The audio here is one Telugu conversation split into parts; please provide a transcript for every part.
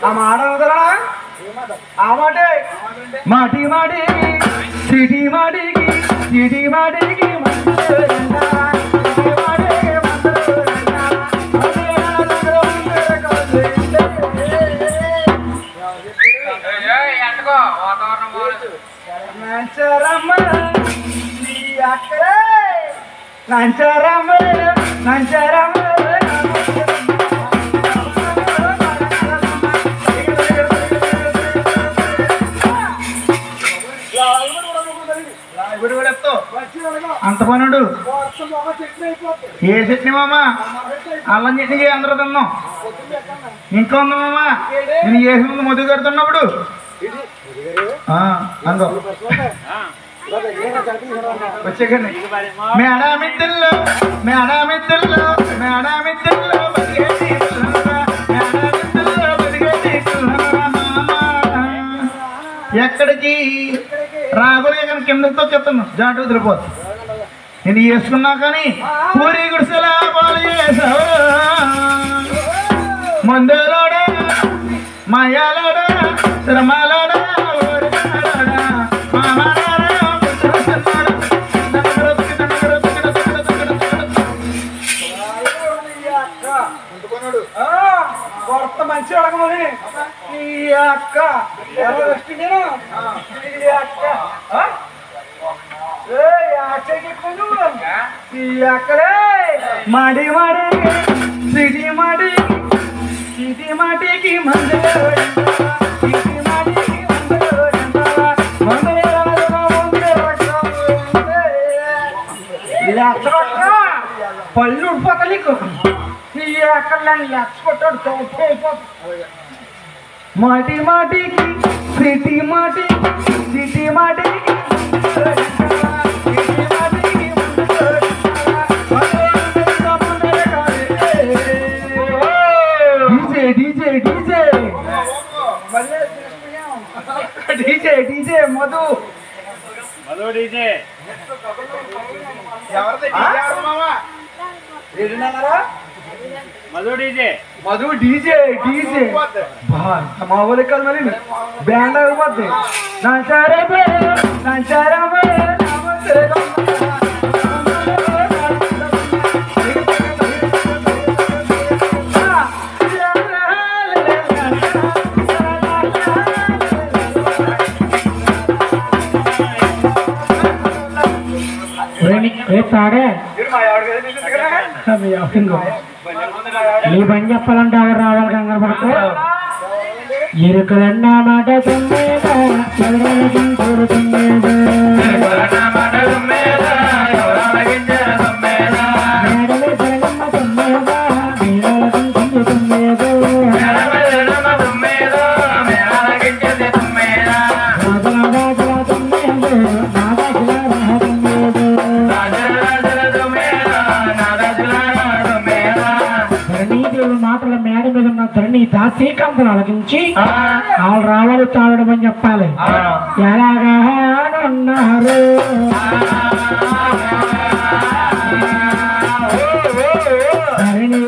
ఆ మాట అవుతారా ఆ మాటే మాటి మాటికి సిటీ మాటికి సిటీ మాటికి నంచరమ్మ నంచరమ్మ అంత పనుడు ఏ చట్నీ మామ అల్లం చట్నీ అందరూ తిన్నాం ఇంకా ఉంది మామ నేను చేసి ముందు మొదలు కడుతున్నప్పుడు అందో వచ్చేకండి మేడామిద్దల్లో మేడామిద్దల్లో మేడామిద్దల్లో ఎక్కడికి రాబోయే కానీ కిందతో చెప్తాను జాటు వదిలిపోతుంది నేను చేసుకున్నా కానీ పూరి గుడిసెలా పాలు చేసావు మందులోడా మాయాలోడా శ్రమలోడా మంచి అడగమని ఈ అక్క ఈ అక్కలే మాడి మాడి సిటీ మాడి సిటీ మాటికి మంది పళ్ళు ఉడిపోతా నీకు ఈ అక్కర్లేని లక్ష కొట్టాడు మాటి మాటికి సిటీ మాటి సిటీ మాటికి DJ DJ DJ DJ Madhu Madhu DJ Madhu DJ Madhu DJ DJ మామూలు కాదు మరి బ్యాండ్ అయిపోద్ది తాడే నీ పని చెప్పాలంటే ఎవరు రావాలి కంగారు పడుకో ఇరుకులన్నా మాట తుమ్మేదా మాటల మేడ మీద ఉన్న ధరణి దాసీకాంతలు అలగించి వాళ్ళు రావాలి తాళడం అని చెప్పాలి ఎలాగా ఉన్నారు ధరణి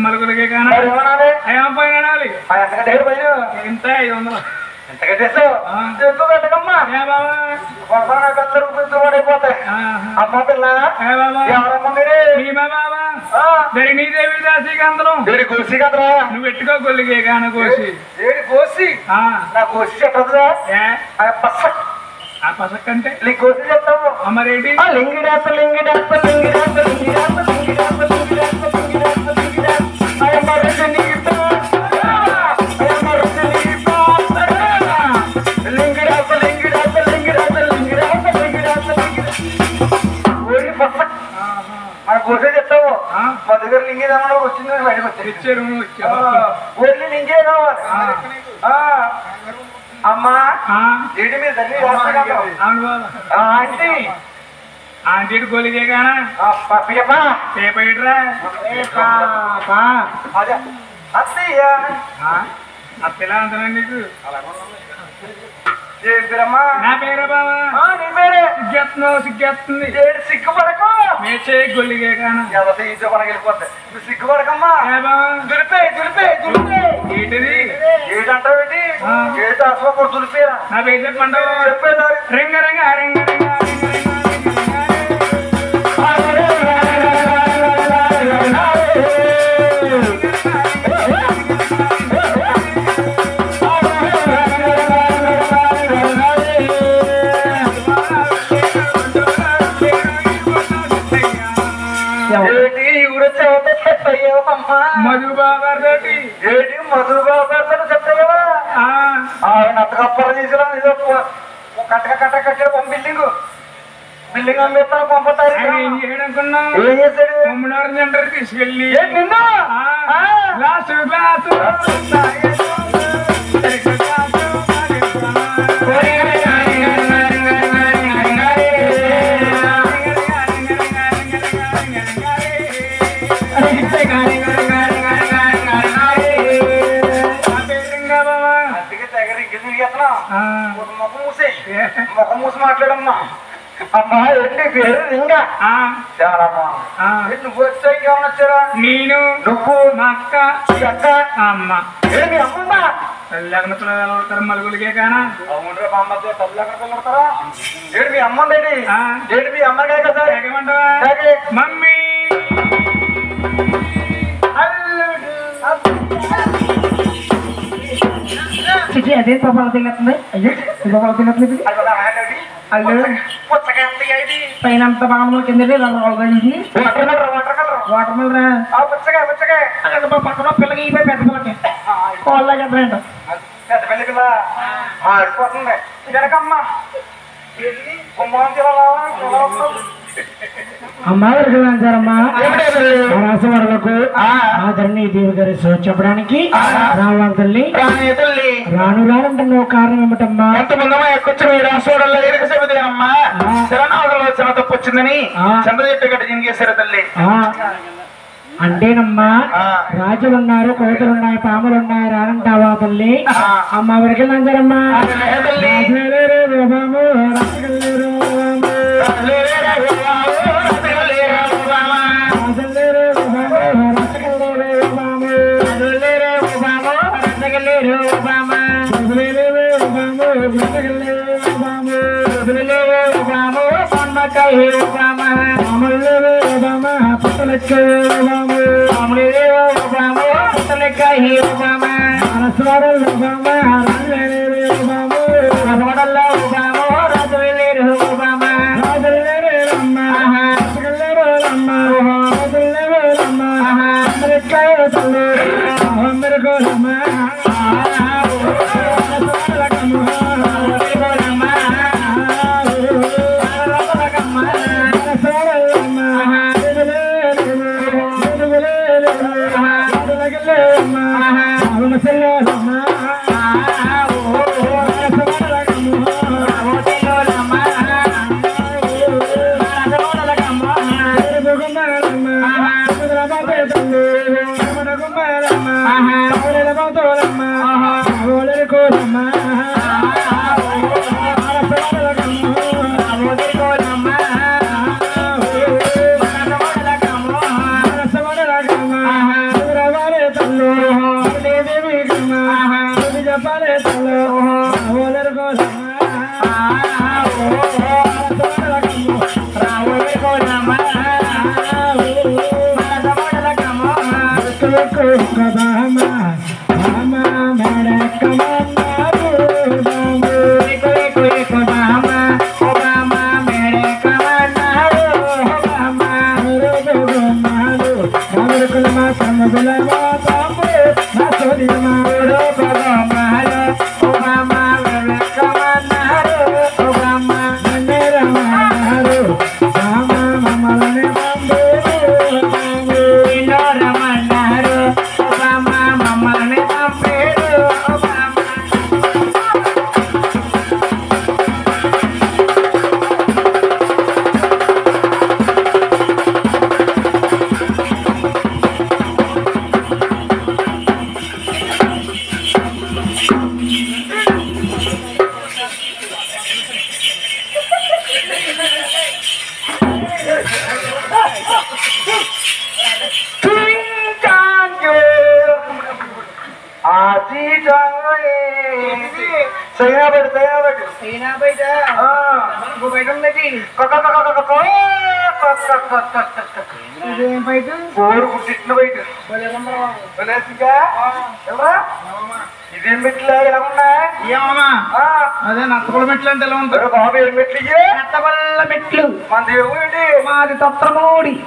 మలుగులకే కానీ ఎంత 500 ఎంత కట్టేస్తావు ఎక్కువ పెట్టకమ్మా పడిపోతాయి అమ్మ పిల్ల నీదేవి దాసీకాంతలం కోసికాంతరా నువ్వు పెట్టుకో గొల్లికే కాన కోసి కోసి నా కోసి చెప్పదురా ఆ పసక్ అంటే నీ కోసి చెప్తావు అమ్మరేటి lungi dance lungi dance lungi dance lungi dance lungi dance lungi dance lungi dance lungi dance మన కోసే చెప్తావు మా దగ్గర లింగేదామని వచ్చింది బయటకు వచ్చారు ఓన్లీ లింగే కావాలి అమ్మా ఏంటి మీరు తల్లి ఆంటీ ఆంటీ గోలిగే కానా అత్తయ్య అత్తలా అంటున్నా నీకు నా పేరే బాబా నీ పేరే సిగ్గెత్తున్నావు సిగ్గెత్తుంది సిగ్గుపడకు మేచే గొల్లిగే కానా ఈజో మనకి వెళ్ళిపోతాయి నువ్వు సిగ్గుపడకమ్మా దులిపే దులిపే దులిపే ఏంటిది ఏంటంటావేంటి ఏంటి అసలు దులిపేరా నా పేరు చెప్పండి చెప్పేదారు రింగ రింగ రింగ మధుబాబు ఏంటి మధుబాబు చెప్తావా నత్తకప్పర తీసుకురా ఏదో కట్ట కట్టాడు బిల్డింగ్ బిల్డింగ్ అమ్మేస్తాను పంపుతారు ఏం చేయడనుకున్నా ఏం చేశాడు ముమ్మనారు జెండర్ తీసుకెళ్ళి నిన్న గ్లాసు గ్లాసు ముఖం మూసి మాట్లాడమ్మా అమ్మా ఏంటి పేరు రింగా చాలా నువ్వు వచ్చాయి ఏమన్నా వచ్చారా నేను నువ్వు మా అక్క అక్క అమ్మ ఏంటి అమ్మందా తల్లి పిల్లలు వెళ్తారు మలుగులిగే కానా అవును మా అమ్మతో తల్లి ఎక్కడ పిల్లడతారా ఏంటి మీ అమ్మందేంటి ఏంటి మీ అమ్మగా కదా ఏమంటావా మమ్మీ అదే తపాల తిన్నట్టుంది అయ్యో తపాల తిన్నట్లేదు అల్లు పైన అంత బాగా కింద వాటర్ మిల్ పక్కన పిల్లకి అయిపోయి పెద్ద పిల్లకి కోళ్ళకి ఎంత పెద్ద పిల్లకి ఆడిపోతుంది జరగమ్మా అమ్మాయిరమ్మా రాసవరులకు ఆదరణి దేవి గారి చెప్పడానికి రావాలని రాను రానంటున్న కారణం ఏమిటమ్మా రాసోడల్లో ఎరగసేమా తప్పు వచ్చిందని చంద్రజెట్టు గడ్డ జింగేశారు తల్లి అంటేనమ్మా రాజులు ఉన్నారు కోతులు ఉన్నాయి పాములు ఉన్నాయి రానంటావా తల్లి అమ్మ ఎవరికి నంజరమ్మా ఇదేం మెట్లు ఎలా ఉన్నా ఏమమ్మా అదే నత్తపల్ల మెట్లు అంటే ఎలా ఉంటారు బాబు ఏం మెట్లు నత్తపల్ల మెట్లు మన దేవుడి మాది తొత్తమూడి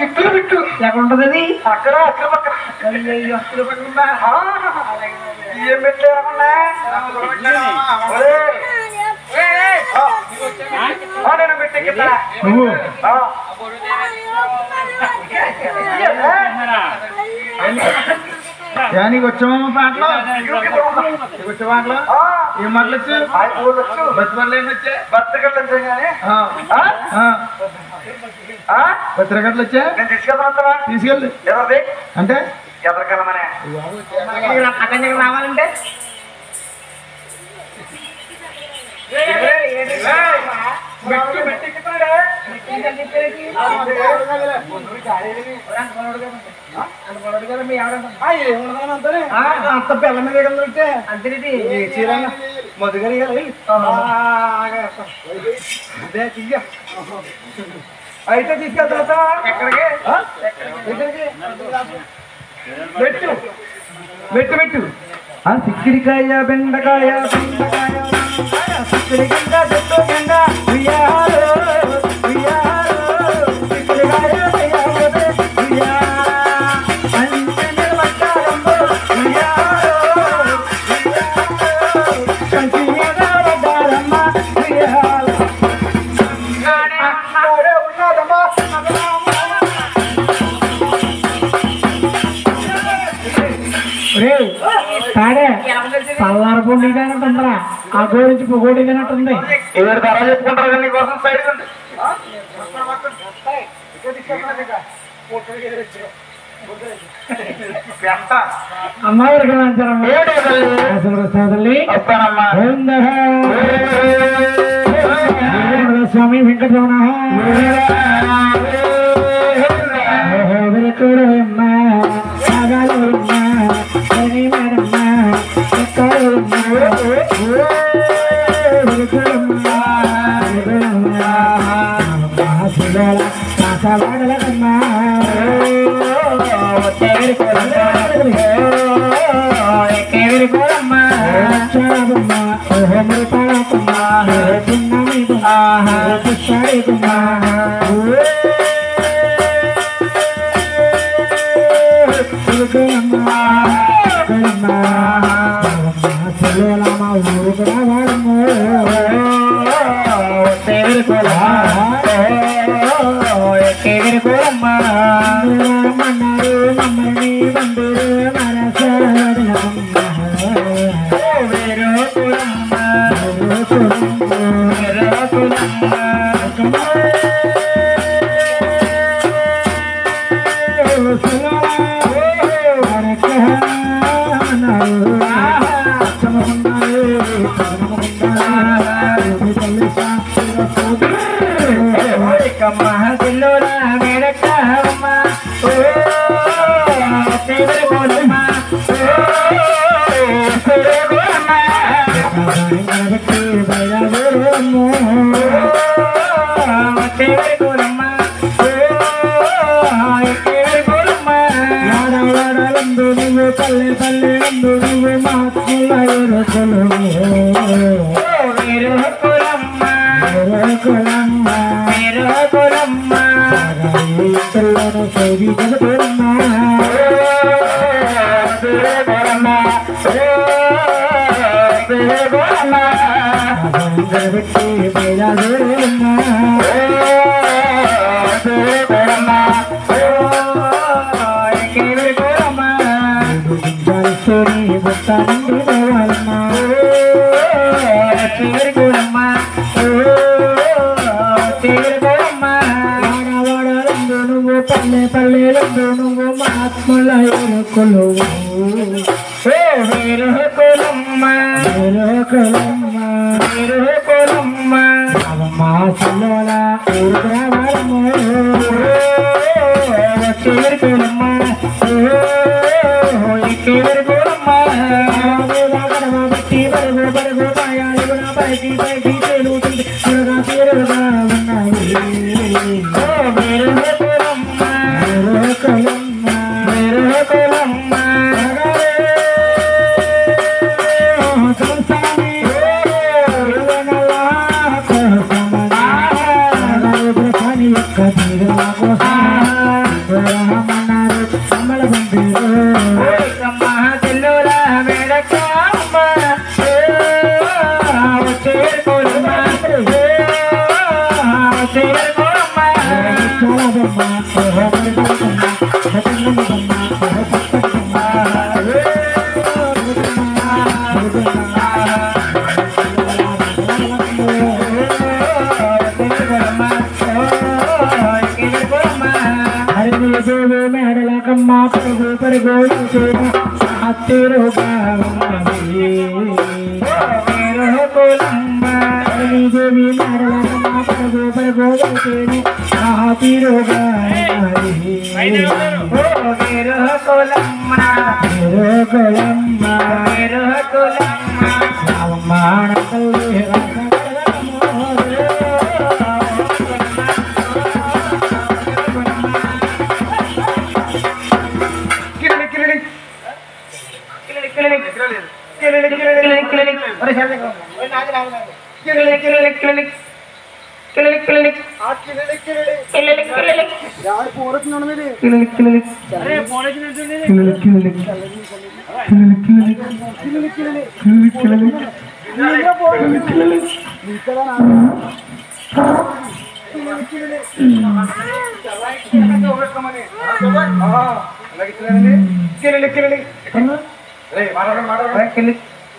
తిట్లు మెట్లు ఎక్కడ ఉంటది అది అక్కడ అక్కడ పక్కన ఏం మెట్లు ఎలా ఉన్నా నేను మెట్టెక్కితా నువ్వు నీకు వచ్చామమ్మ పాటలు వచ్చే పాటలు ఏం మాటలు వచ్చు బతిపడలు ఏమి వచ్చాయి బతకట్లు కానీ బతిరగట్లు వచ్చా నేను తీసుకెళ్తాను తీసుకెళ్ళి ఎవరిది అంటే ఎవరికెళ్ళమనే అక్కడికి రావాలంటే అంత పిల్ల మీద అంతే మధుగరి అయితే తీసుకెళ్తా ఎక్కడికి పెట్టు పెట్టు పెట్టు సిక్కిడికాయ బెండకాయ బెండకాయ సిక్కిడి గంట చెట్టు గంట ఉయ్యాలో ఉయ్యాలో సిక్కిడికాయ ఉయ్యాలో అంటే నిలబడ్డారమ్మో ఉయ్యాలో కంచి మీద పడ్డారమ్మ ఉయ్యాలో ఉన్నదమ్మా కాడే చల్లారపొండిగానంటుందిరా ఆ గోరించి పొగోడిగానట్టుంది ఎవరి ధర చెప్పుకుంటారు నీకోసం సైడ్ ఉంది అమ్మవారికి తల్లి స్వామి వెంకటరమణ Bye.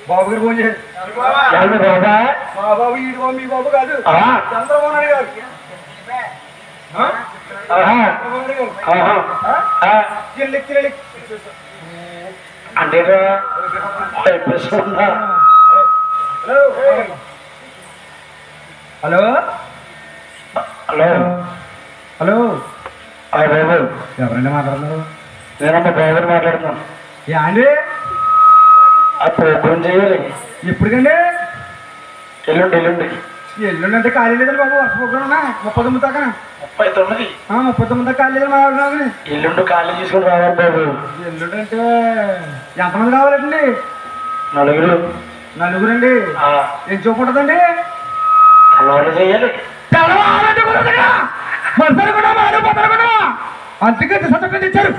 బాబు గారు ఫోన్ చేయండి. బాబు ఈ బాబు మీ బాబు కాదు, చంద్రబాబు నాయుడు గారు. అంటే హలో హలో హలో బాబు ఎవరండి మాట్లాడుతున్నారు? నేనమ్మా డ్రైవర్ మాట్లాడుతున్నాను. అండి ఆ ప్రోగ్రాం చేయాలి ఎప్పటికండి? ఎల్లుండి ఎల్లుండి ఎల్లుండి అంటే ఖాళీ లేదండి బాబు, వర్ష ప్రోగ్రాం 39 దాకా. 39 39 దాకా ఖాళీ లేదని మాట్లాడుతున్నాను. ఎల్లుండి ఖాళీ తీసుకుని రావాలి బాబు. ఎల్లుండి అంటే ఎంతమంది కావాలండి? నలుగురు. నలుగురండి. ఏం చూపుంటుందండి? తెల్లవారు చేయాలి. అందుకే సత్యం ఇచ్చారు.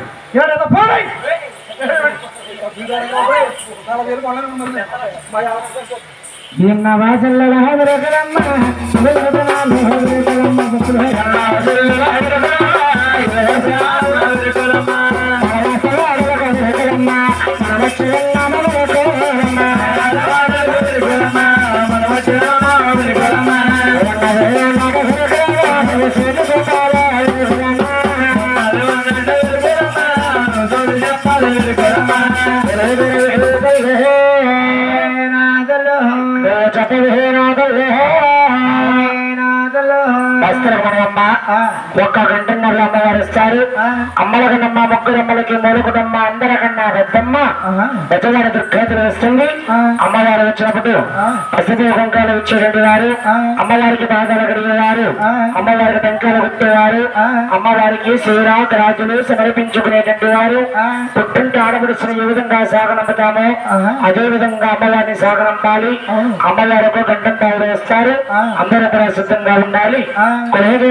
ఒక్క గంటన్నర అమ్మవారు ఇస్తారు. అమ్మలకన్నమ్మ ముగ్గురమ్మలకి మూలకుటమ్మ అందరికన్నా పెద్దమ్మ పెద్దవారి దుర్ఘాతులు వస్తుంది. అమ్మవారు వచ్చినప్పుడు పసిపి కుంకాలు ఇచ్చేటువంటి వారు, అమ్మవారికి బాధలు కడిగేవారు, అమ్మవారికి టెంకాలు గుట్టేవారు, అమ్మవారికి శివరాకు రాజులు సమర్పించుకునేటువంటి వారు. పుట్టింటి ఆడపడుచుని ఏ విధంగా సాగనంపుతామో అదే విధంగా అమ్మవారిని సాగనంపాలి. అమ్మవారికి గంటం తాగుడు వస్తారు. అందరూ కూడా సిద్ధంగా ఉండాలి. రాజు